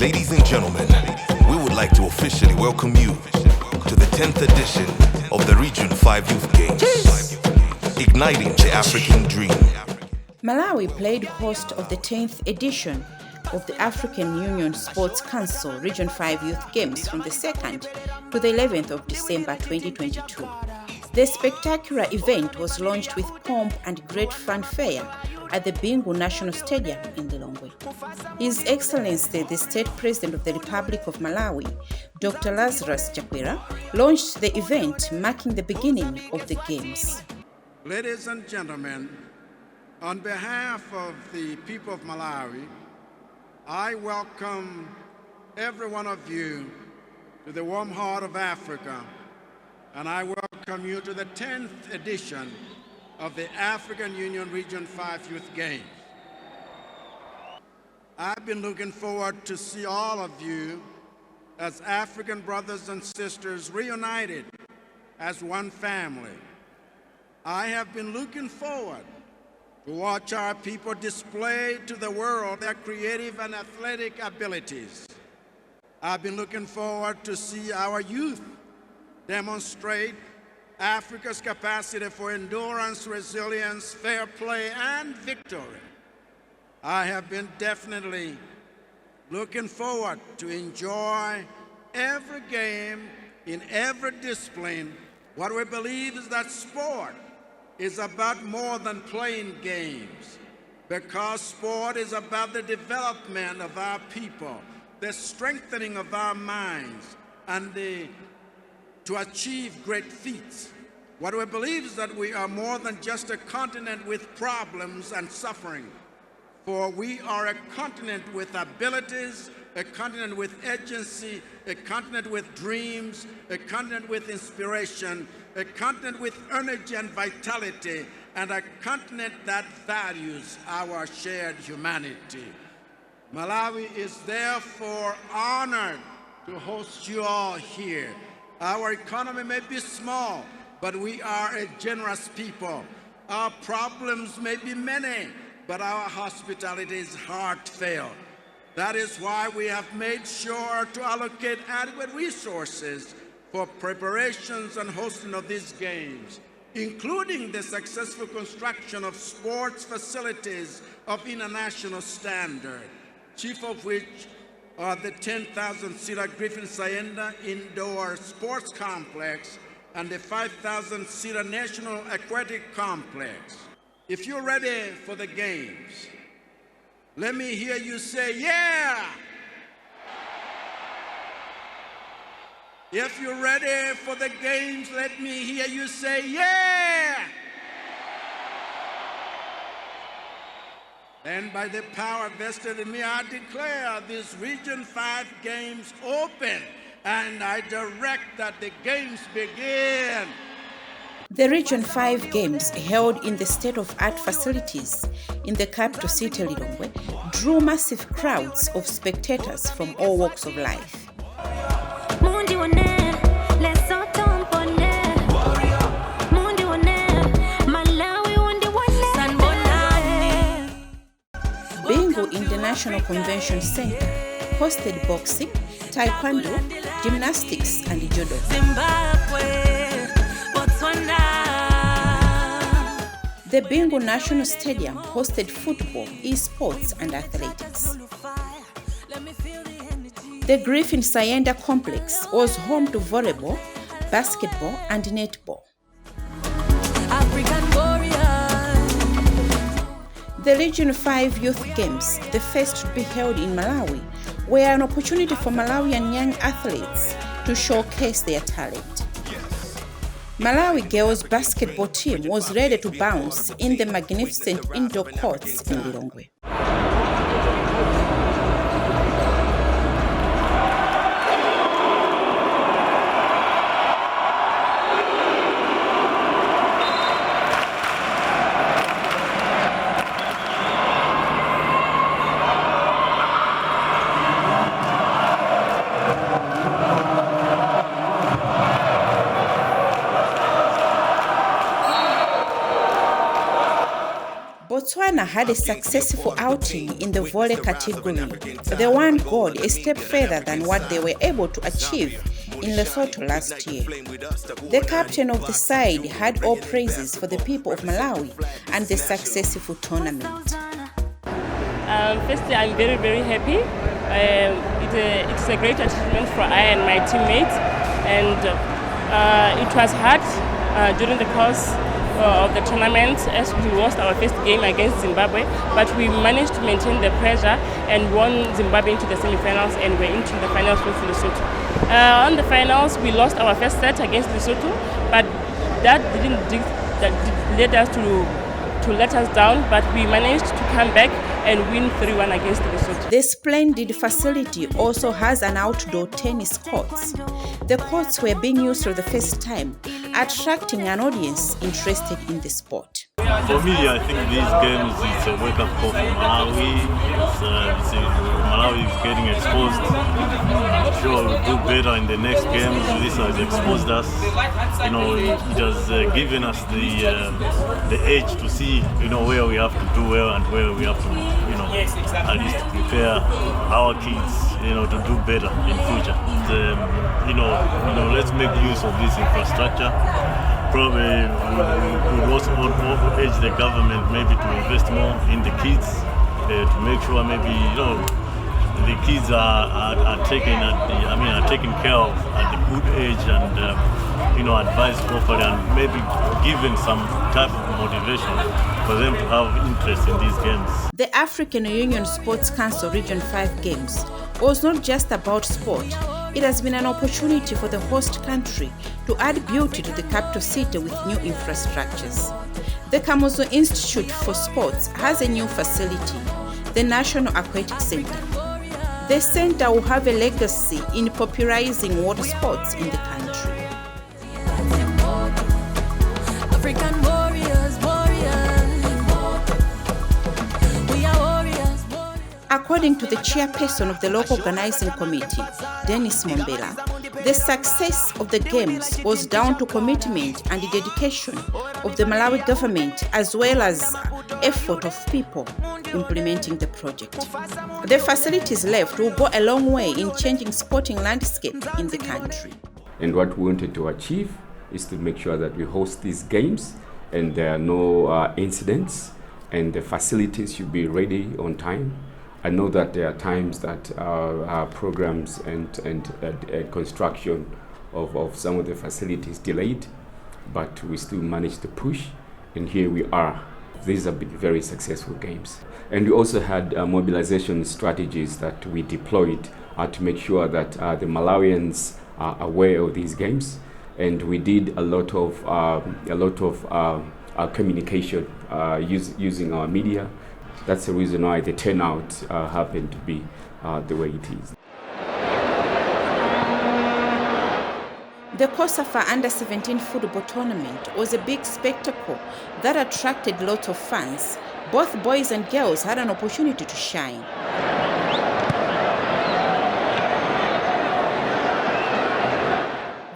Ladies and gentlemen, we would like to officially welcome you to the 10th edition of the Region 5 Youth Games, igniting the African dream. Malawi played host of the 10th edition of the African Union Sports Council Region 5 Youth Games from the 2nd to the 11th of December 2022. The spectacular event was launched with pomp and great fanfare at the Bingu National Stadium in Lilongwe. His Excellency, the State President of the Republic of Malawi, Dr. Lazarus Chakwera, launched the event, marking the beginning of the Games. Ladies and gentlemen, on behalf of the people of Malawi, I welcome every one of you to the warm heart of Africa, and I welcome you to the 10th edition of the African Union Region 5 Youth Games. I've been looking forward to see all of you as African brothers and sisters reunited as one family. I have been looking forward to watch our people display to the world their creative and athletic abilities. I've been looking forward to see our youth demonstrate Africa's capacity for endurance, resilience, fair play, and victory. I have been definitely looking forward to enjoy every game in every discipline. What we believe is that sport is about more than playing games, because sport is about the development of our people, the strengthening of our minds, and to achieve great feats. What we believe is that we are more than just a continent with problems and suffering, for we are a continent with abilities, a continent with agency, a continent with dreams, a continent with inspiration, a continent with energy and vitality, and a continent that values our shared humanity. Malawi is therefore honored to host you all here. Our economy may be small, but we are a generous people. Our problems may be many, but our hospitality is heartfelt. That is why we have made sure to allocate adequate resources for preparations and hosting of these games, including the successful construction of sports facilities of international standard, chief of which are the 10,000-seater Griffin Sayenda Indoor Sports Complex and the 5,000-seater National Aquatic Complex. If you're ready for the games, let me hear you say, yeah! If you're ready for the games, let me hear you say, yeah! And by the power vested in me, I declare these Region 5 Games open, and I direct that the games begin. The Region 5 Games, held in the state-of-art facilities in the capital city Lilongwe, drew massive crowds of spectators from all walks of life. Bingu International Convention Center hosted boxing, taekwondo, gymnastics, and judo. The Bingu National Stadium hosted football, esports, and athletics. The Griffin Sayenda Complex was home to volleyball, basketball, and netball. The Region 5 Youth Games, the first to be held in Malawi, were an opportunity for Malawian young athletes to showcase their talent. Malawi girls basketball team was ready to bounce in the magnificent indoor courts in Lilongwe. Botswana Ghana had a successful outing in the volley category. They won gold, a step further than what they were able to achieve in Lesotho last year. The captain of the side had all praises for the people of Malawi and the successful tournament. Firstly, I'm very, very happy. It's a great achievement for I and my teammates, and it was hard during the course of the tournament as we lost our first game against Zimbabwe, but we managed to maintain the pressure and won Zimbabwe into the semi-finals, and we're into the finals with Lesotho. On the finals, we lost our first set against Lesotho, but that led us to let us down, but we managed to come back and win 3-1 against Lesotho. The splendid facility also has an outdoor tennis courts. The courts were being used for the first time, attracting an audience interested in the sport. For me, I think these games, it's a wake-up call for Malawi. Malawi is getting exposed. I'm sure we'll do better in the next games. This has exposed us. It has given us the edge to see, where we have to do well and where we have to, at least prepare our kids, to do better in future. Let's make use of this infrastructure. Probably we would also urge the government maybe to invest more in the kids, to make sure maybe the kids are taken care of at a good age, and advised properly, and maybe given some type of motivation for them to have interest in these games. The African Union Sports Council Region 5 Games was not just about sport. It has been an opportunity for the host country to add beauty to the capital city with new infrastructures. The Kamuzu Institute for Sports has a new facility, the National Aquatic Center. The center will have a legacy in popularizing water sports in the country. African warriors, we are warriors. According to the chairperson of the local organizing committee, Dennis Mombela, the success of the games was down to commitment and the dedication of the Malawi government, as well as effort of people implementing the project. The facilities left will go a long way in changing sporting landscape in the country. And what we wanted to achieve is to make sure that we host these games and there are no incidents, and the facilities should be ready on time. I know that there are times that our programs and construction of some of the facilities delayed, but we still managed to push, and here we are. These have been very successful games. And we also had mobilization strategies that we deployed to make sure that the Malawians are aware of these games, and we did a lot of communication using our media. That's the reason why the turnout happened to be the way it is. The COSAFA Under-17 football tournament was a big spectacle that attracted lots of fans. Both boys and girls had an opportunity to shine.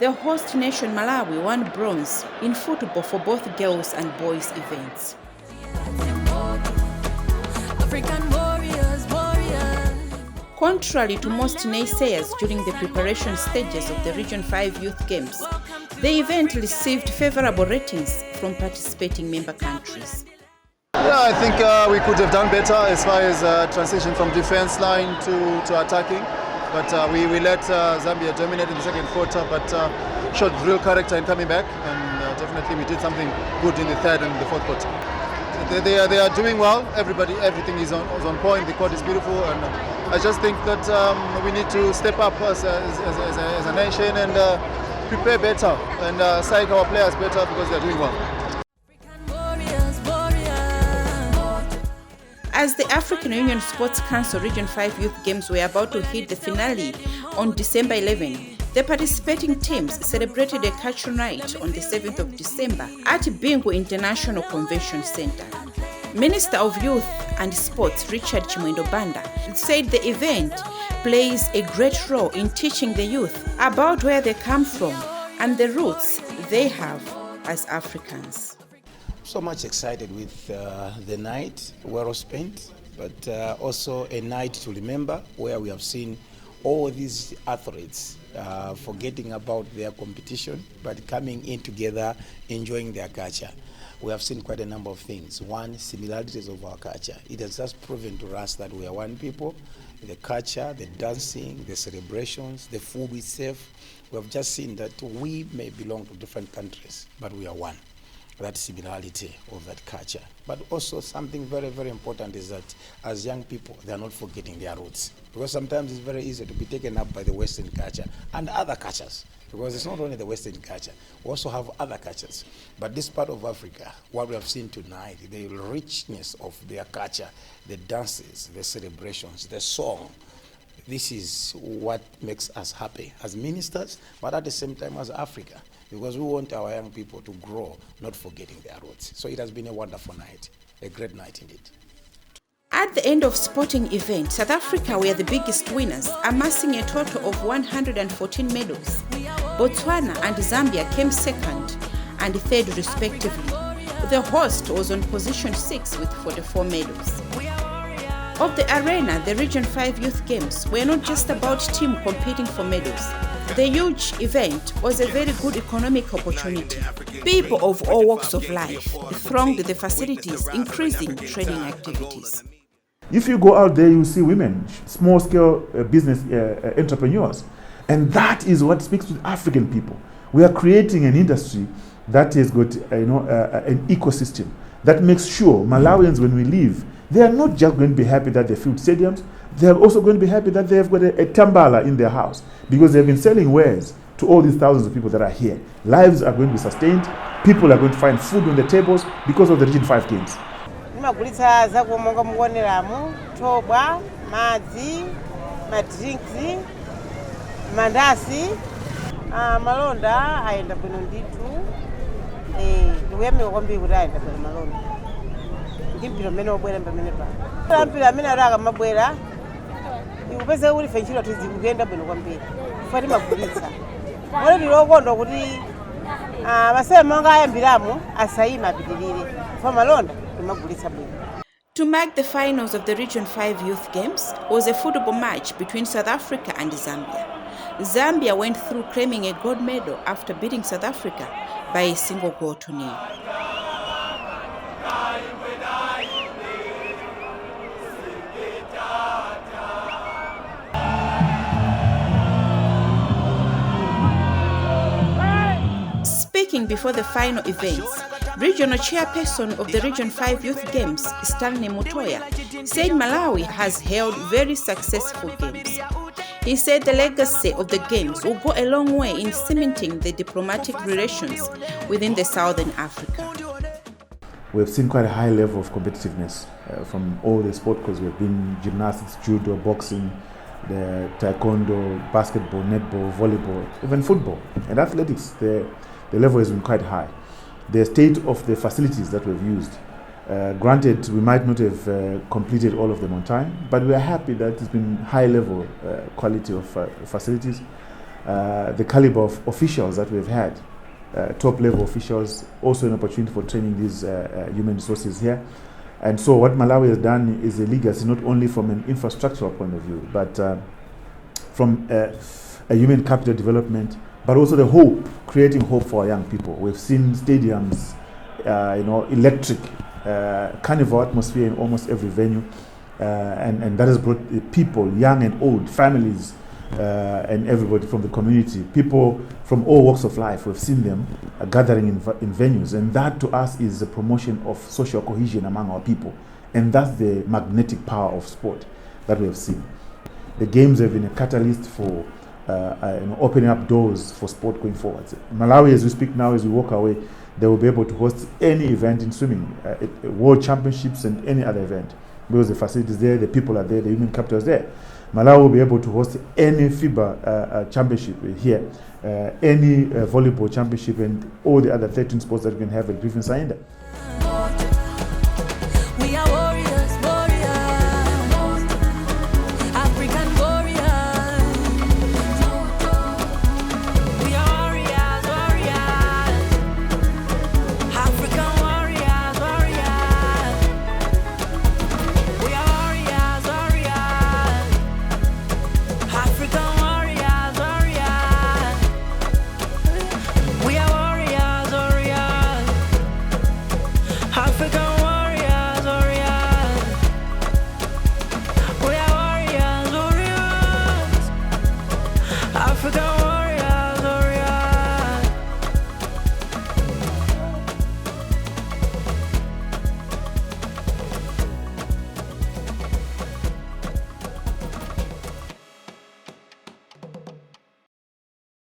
The host nation Malawi won bronze in football for both girls and boys events. African warriors, Contrary to most naysayers during the preparation stages of the Region 5 Youth Games, the event received favorable ratings from participating member countries. Yeah, I think we could have done better as far as transition from defense line to attacking. But we let Zambia dominate in the second quarter, but showed real character in coming back, and definitely we did something good in the third and the fourth quarter. They are doing well. Everything is on point. The court is beautiful, and I just think that we need to step up as a nation and prepare better and psych our players better because they are doing well. As the African Union Sports Council Region 5 Youth Games were about to hit the finale on December 11, the participating teams celebrated a cultural night on the 7th of December at Bingu International Convention Center. Minister of Youth and Sports Richard Chimwendo Banda said the event plays a great role in teaching the youth about where they come from and the roots they have as Africans. So much excited with the night, well spent, but also a night to remember where we have seen all these athletes forgetting about their competition, but coming in together, enjoying their culture. We have seen quite a number of things. One, similarities of our culture. It has just proven to us that we are one people. The culture, the dancing, the celebrations, the food itself. We have just seen that we may belong to different countries, but we are one. That similarity of that culture. But also something very, very important is that as young people, they are not forgetting their roots. Because sometimes it's very easy to be taken up by the Western culture and other cultures. Because it's not only the Western culture, we also have other cultures. But this part of Africa, what we have seen tonight, the richness of their culture, the dances, the celebrations, the song, this is what makes us happy as ministers, but at the same time as Africa, because we want our young people to grow, not forgetting their roots. So it has been a wonderful night, a great night indeed. At the end of sporting event, South Africa were the biggest winners, amassing a total of 114 medals. Botswana and Zambia came second and third respectively. The host was on position 6 with 44 medals. Of the arena, the Region 5 Youth Games were not just about team competing for medals. The huge event was a very good economic opportunity. People of all walks of life thronged the facilities, increasing trading activities. If you go out there, you see women, small-scale business entrepreneurs. And that is what speaks to African people. We are creating an industry that has got an ecosystem that makes sure Malawians, when we leave, they are not just going to be happy that they filled stadiums, they are also going to be happy that they have got a tambala in their house, because they've been selling wares to all these thousands of people that are here. Lives are going to be sustained, people are going to find food on the tables because of the Region 5 Games. Magulitsa zakumonga mugoneramu, thobwa, madzi, madrinks, mandasi, malonda ayenda bwino ndithu. Ndikuyamika kwambiri kuti ayenda bwino malonda. Ndimpira mmene obwera pamene pa. Mpira amene ataka mabwera, ikupeza kuti fenchiro tizikuyenda bwino kwambiri. Fati magulitsa. Mole tilokondwa kuti masere monga ayambiramu asayima apitirire. Fa malonda timagulitsa bwino. To mark the finals of the Region 5 Youth Games was a football match between South Africa and Zambia. Zambia went through claiming a gold medal after beating South Africa by a single goal to nil. Speaking before the final events, Regional Chairperson of the Region 5 Youth Games, Stanley Mutoya, said Malawi has held very successful games. He said the legacy of the games will go a long way in cementing the diplomatic relations within the Southern Africa. We've seen quite a high level of competitiveness from all the sport, because we've been gymnastics, judo, boxing, the taekwondo, basketball, netball, volleyball, even football. And athletics, the level has been quite high. The state of the facilities that we've used, granted we might not have completed all of them on time, but we are happy that it's been high level quality of facilities. The caliber of officials that we've had, top level officials, also an opportunity for training these human resources here. And so what Malawi has done is a legacy, not only from an infrastructural point of view, but from a human capital development, but also the hope, creating hope for our young people. We've seen stadiums, electric, carnival atmosphere in almost every venue, and that has brought people, young and old, families, and everybody from the community, people from all walks of life. We've seen them gathering in venues, and that to us is a promotion of social cohesion among our people, and that's the magnetic power of sport that we have seen. The games have been a catalyst for opening up doors for sport going forward. Malawi, as we speak now, as we walk away, they will be able to host any event in swimming, world championships and any other event, because the facilities there, the people are there, the human capital is there. Malawi will be able to host any FIBA championship here, any volleyball championship, and all the other 13 sports that we can have at Griffin Sainda. We are warriors, warriors, African warriors. We are warriors, warriors, African warriors. African warriors, warriors. We are warriors, warriors. African warriors.